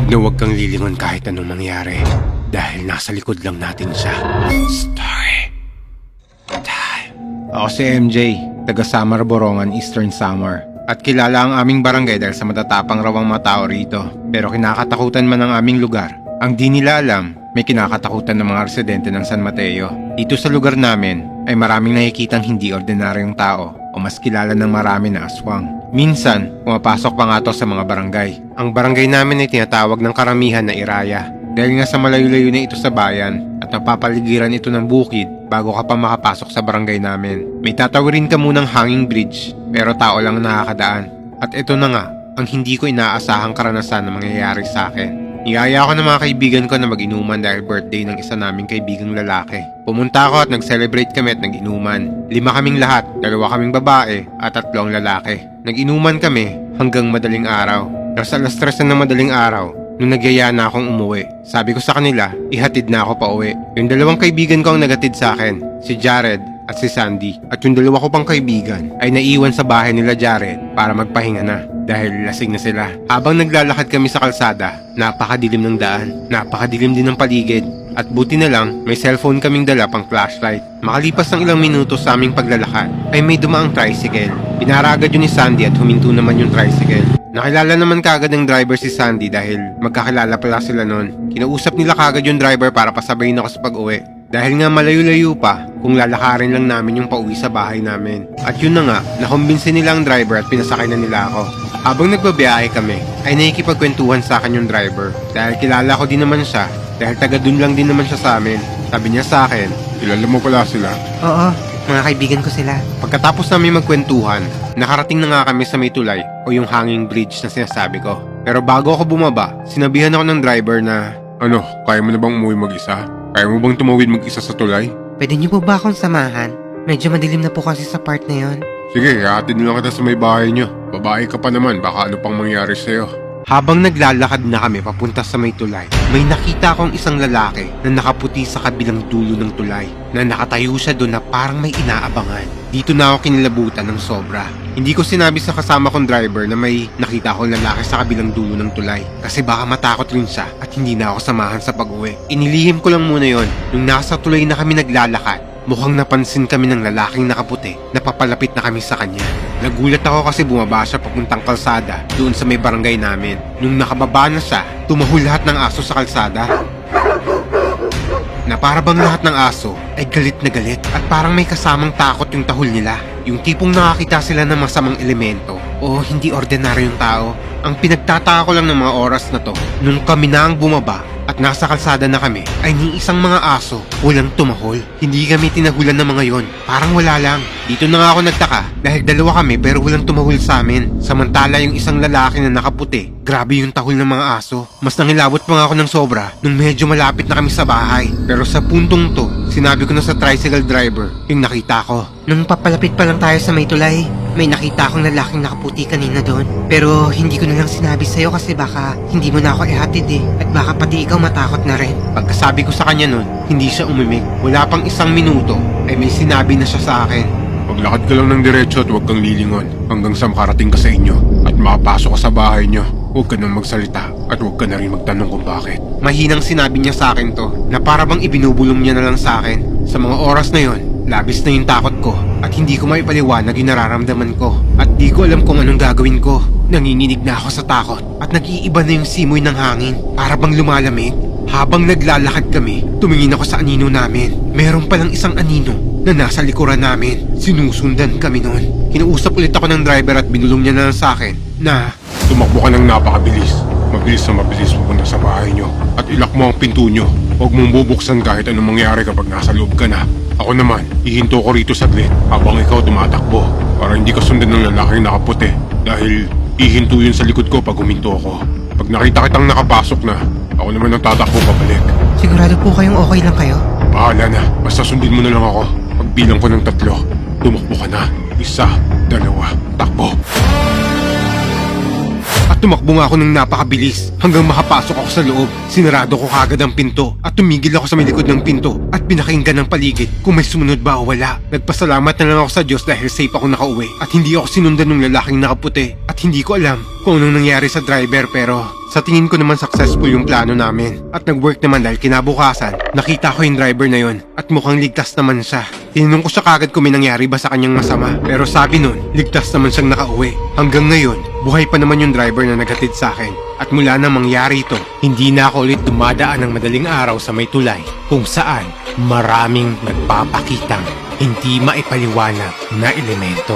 Huwag kang lilingon kahit anong mangyari. Dahil nasa likod lang natin siya. Story time. Ako si MJ, taga Samar, Borongan, Eastern Samar. At kilala ang aming barangay dahil sa matatapang rawang mga tao rito. Pero kinakatakutan man ang aming lugar. Ang di nila alam, may kinakatakutan ng mga residente ng San Mateo. Dito sa lugar namin ay maraming nakikitang hindi ordinaryong tao o mas kilala ng marami na aswang. Minsan, pumapasok pa nga to sa mga barangay. Ang barangay namin ay tinatawag ng karamihan na Iraya. Dahil nga sa malayo-layo na ito sa bayan at napapaligiran ito ng bukid bago ka pa makapasok sa barangay namin. May tatawirin ka munang hanging bridge pero tao lang ang nakakadaan. At ito na nga ang hindi ko inaasahang karanasan na mangyayari sa akin. Niyaya ako ng mga kaibigan ko na mag-inuman dahil birthday ng isa naming kaibigang lalaki. Pumunta ako at nag-celebrate kami at nag-inuman. 5 kaming lahat, 2 kaming babae at 3 ang lalaki. Nag-inuman kami hanggang madaling araw. Nasa alas 3 na ng madaling araw, nung nagyaya na akong umuwi, sabi ko sa kanila, ihatid na ako pa uwi. Yung 2 kaibigan ko ang nagatid sa akin, si Jared at si Sandy. At yung 2 ko pang kaibigan ay naiwan sa bahay nila Jared para magpahinga na dahil lasing na sila. Habang naglalakad kami sa kalsada, napakadilim ng daan, napakadilim din ng paligid. At buti na lang, may cellphone kaming dala pang flashlight. Makalipas ng ilang minuto sa aming paglalakad, ay may dumaang tricycle. Pinaragad yun ni Sandy at huminto naman yung tricycle. Nakilala naman kagad ng driver si Sandy dahil magkakilala pala sila noon. Kinausap nila kagad yung driver para pasabayin ako sa pag-uwi. Dahil nga malayo-layo pa, kung lalakarin lang namin yung pauwi sa bahay namin. At yun na nga, nakumbinsin nila ang driver at pinasakay na nila ako. Habang nagbabiyahe kami, ay nakikipagkwentuhan sa akin yung driver. Dahil kilala ko din naman siya, dahil taga dun lang din naman siya sa amin. Sabi niya sa akin, kilala mo pala sila? Oo, mga kaibigan ko sila. Pagkatapos namin magkwentuhan, nakarating na nga kami sa may tulay o yung hanging bridge na sinasabi ko. Pero bago ako bumaba, sinabihan ako ng driver na, ano, kaya mo na bang umuwi mag-isa? Kaya mo bang tumawid mag-isa sa tulay? Pwede niyo po ba akong samahan? Medyo madilim na po kasi sa part na yon. Sige, ihatid na lang kita sa may bahay niyo. Babae ka pa naman, baka ano pang mangyari sa'yo. Habang naglalakad na kami papunta sa may tulay, may nakita akong isang lalaki na nakaputi sa kabilang dulo ng tulay, na nakatayo siya doon na parang may inaabangan. Dito na ako kinilabutan ng sobra. Hindi ko sinabi sa kasama kong driver na may nakita akong lalaki sa kabilang dulo ng tulay kasi baka matakot rin siya at hindi na ako samahan sa pag-uwi. Inilihim ko lang muna yon nung nasa tulay na kami naglalakad. Mukhang napansin kami ng lalaking nakaputi na papalapit na kami sa kanya. Nagulat ako kasi bumaba siya papuntang kalsada doon sa may barangay namin. Nung nakababa na siya, tumahol lahat ng aso sa kalsada. Na para bang lahat ng aso ay galit na galit at parang may kasamang takot yung tahol nila. Yung tipong nakakita sila ng masamang elemento o hindi ordinaryong tao. Ang pinagtataka ko lang ng mga oras na to, nung kami na ang bumaba at nasa kalsada na kami, ay ni isang mga aso walang tumahol. Hindi kami tinahulan ng mga yon, parang wala lang. Dito na nga ako nagtaka dahil 2 kami pero walang tumahol sa amin. Samantala yung isang lalaki na nakaputi, grabe yung tahol ng mga aso. Mas nangilabot pa nga ako ng sobra nung medyo malapit na kami sa bahay. Pero sa puntong to, sinabi ko na sa tricycle driver yung nakita ko. Nung papalapit pa lang tayo sa may tulay, may nakita akong lalaking nakaputi kanina doon. Pero hindi ko na lang sinabi sa'yo kasi baka hindi mo na ako ihatid eh. At baka pati ikaw matakot na rin. Pagkasabi ko sa kanya nun, hindi siya umimik. Wala pang 1 minuto ay may sinabi na siya sa akin. Maglakad ka lang ng diretso at huwag kang lilingon hanggang sa makarating ka sa inyo at makapasok ka sa bahay niyo. Huwag ka nang magsalita at huwag ka na rin magtanong kung bakit. Mahinang sinabi niya sa akin to na para bang ibinubulong niya na lang sa akin. Sa mga oras na yon, labis na yung takot ko at hindi ko maipaliwanag yung nararamdaman ko at di ko alam kung anong gagawin ko. Nanginginig na ako sa takot at nag-iiba na yung simoy ng hangin para bang lumalamig. Habang naglalakad kami, tumingin ako sa anino namin. Meron palang isang anino na nasa likuran namin. Sinusundan kami noon. Kinausap ulit ako ng driver at binulong niya na lang sa akin na tumakbo ka ng napakabilis. Mabilis na mabilis pupunta sa bahay niyo at ilak mo ang pinto niyo. Huwag mong bubuksan kahit anong mangyari kapag nasa loob ka na. Ako naman, ihinto ko rito saglit habang ikaw tumatakbo para hindi ka sundan ng lalaking nakaputi dahil ihinto yun sa likod ko pag huminto ako. Pag nakita kitang nakapasok na, ako naman ang tatakbo pabalik. Sigurado po kayong okay lang kayo? Bahala na, basta sundin mo na lang ako. Pagbilang ko ng 3, tumakbo ka na. 1, 2, takbo. at tumakbo nga ako ng napakabilis hanggang makapasok ako sa loob. Sinarado ko kagad ang pinto at tumigil ako sa may likod ng pinto at pinakinggan ng paligid kung may sumunod ba o wala. Nagpasalamat na lang ako sa Diyos dahil safe ako nakauwi at hindi ako sinundan ng lalaking nakaputi at hindi ko alam kung anong nangyari sa driver pero sa tingin ko naman successful yung plano namin at nag-work naman dahil kinabukasan nakita ko yung driver na yon at mukhang ligtas naman siya. Tinanong ko siya kagad kung may nangyari ba sa kanyang masama pero sabi nun ligtas naman siyang nakauwi. Hanggang ngayon buhay pa naman yung driver na naghatid sa akin at mula na mangyari ito hindi na ako ulit dumadaan ng madaling araw sa may tulay kung saan maraming nagpapakitang hindi maipaliwanag na elemento.